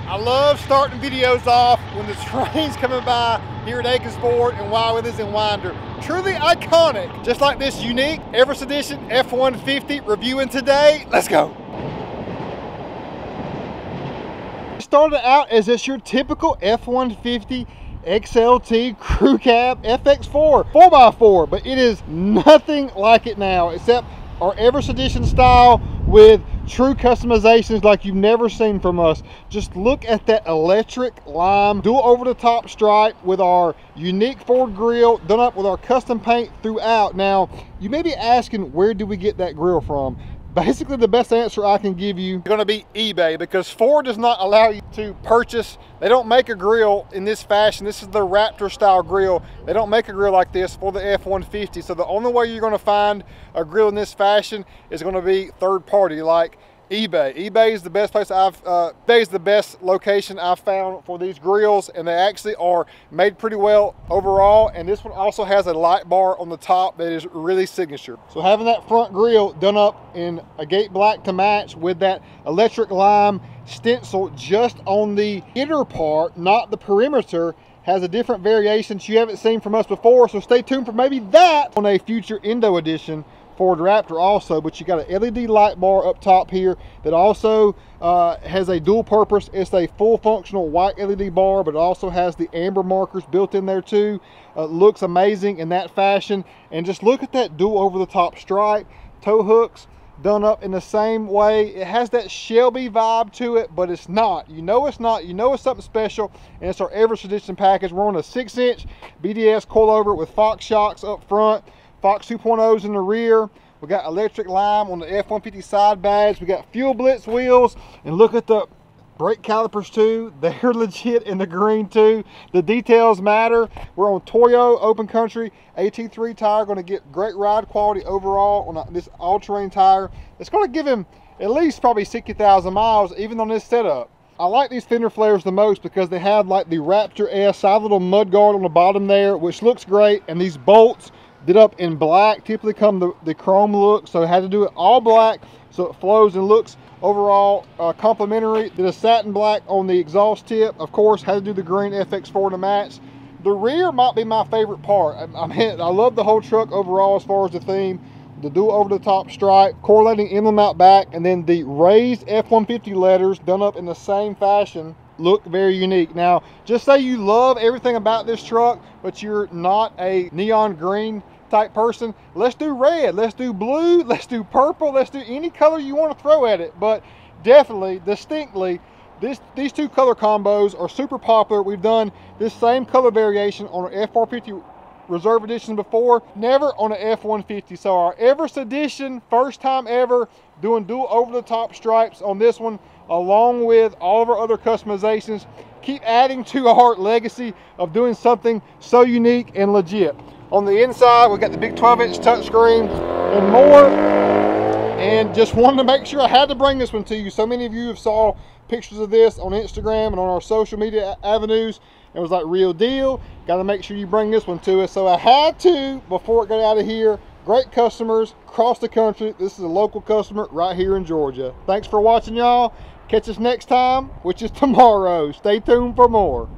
I love starting videos off when the train's coming by here at Akins Ford and Willies in Winder. Truly iconic, just like this unique Everest Edition F-150 reviewing today. Let's go. Started out as just your typical F-150 XLT crew cab FX4 4x4, but it is nothing like it now except our Everest Edition style with true customizations like you've never seen from us. Just look at that electric lime dual over the top stripe with our unique Ford grille done up with our custom paint throughout. Now you may be asking, where do we get that grille from? Basically, the best answer I can give you is going to be eBay, because Ford does not allow you to purchase. They don't make a grill in this fashion. This is the Raptor style grill. They don't make a grill like this for the F-150. So the only way you're going to find a grill in this fashion is going to be third party, like eBay. eBay is the best place eBay is the best location I've found for these grills, and they actually are made pretty well overall. And this one also has a light bar on the top that is really signature. So having that front grill done up in a gate black to match with that electric lime stencil just on the inner part, not the perimeter, has a different variation you haven't seen from us before. So stay tuned for maybe that on a future Indo edition Ford Raptor also. But you got an LED light bar up top here that also has a dual purpose. It's a full functional white LED bar, but it also has the amber markers built in there too. Looks amazing in that fashion. And just look at that dual over the top stripe, tow hooks done up in the same way. It has that Shelby vibe to it, but it's not. You know it's not. You know it's something special, and it's our Everest Edition package. We're on a 6-inch BDS coilover with Fox shocks up front, Fox 2.0s in the rear. We got electric lime on the F-150 side bags. We got fuel blitz wheels, and look at the brake calipers too. They're legit in the green too. The details matter. We're on Toyo open country AT3 tire. Going to get great ride quality overall on this all-terrain tire. It's going to give him at least probably 60,000 miles even on this setup. I like these fender flares the most because they have like the Raptor S side little mud guard on the bottom there, which looks great. And these bolts did up in black, typically come the chrome look, so I had to do it all black so it flows and looks overall complimentary. Did a satin black on the exhaust tip. Of course, had to do the green FX4 to match. The rear might be my favorite part. I mean, I love the whole truck overall as far as the theme. The dual over the top stripe, correlating emblem out back, and then the raised F-150 letters done up in the same fashion look very unique. Now, just say you love everything about this truck, but you're not a neon green type person. Let's do red, let's do blue, let's do purple, let's do any color you want to throw at it. But definitely, distinctly, these two color combos are super popular. We've done this same color variation on an F-450 Reserve Edition before, never on an F-150. So our Everest Edition, first time ever doing dual over the top stripes on this one, along with all of our other customizations. Keep adding to our legacy of doing something so unique and legit. On the inside, we got the big 12-inch touchscreen and more. And just wanted to make sure I had to bring this one to you. So many of you have saw pictures of this on Instagram and on our social media avenues. It was like, real deal. Got to make sure you bring this one to us. So I had to before it got out of here. Great customers across the country. This is a local customer right here in Georgia. Thanks for watching, y'all. Catch us next time, which is tomorrow. Stay tuned for more.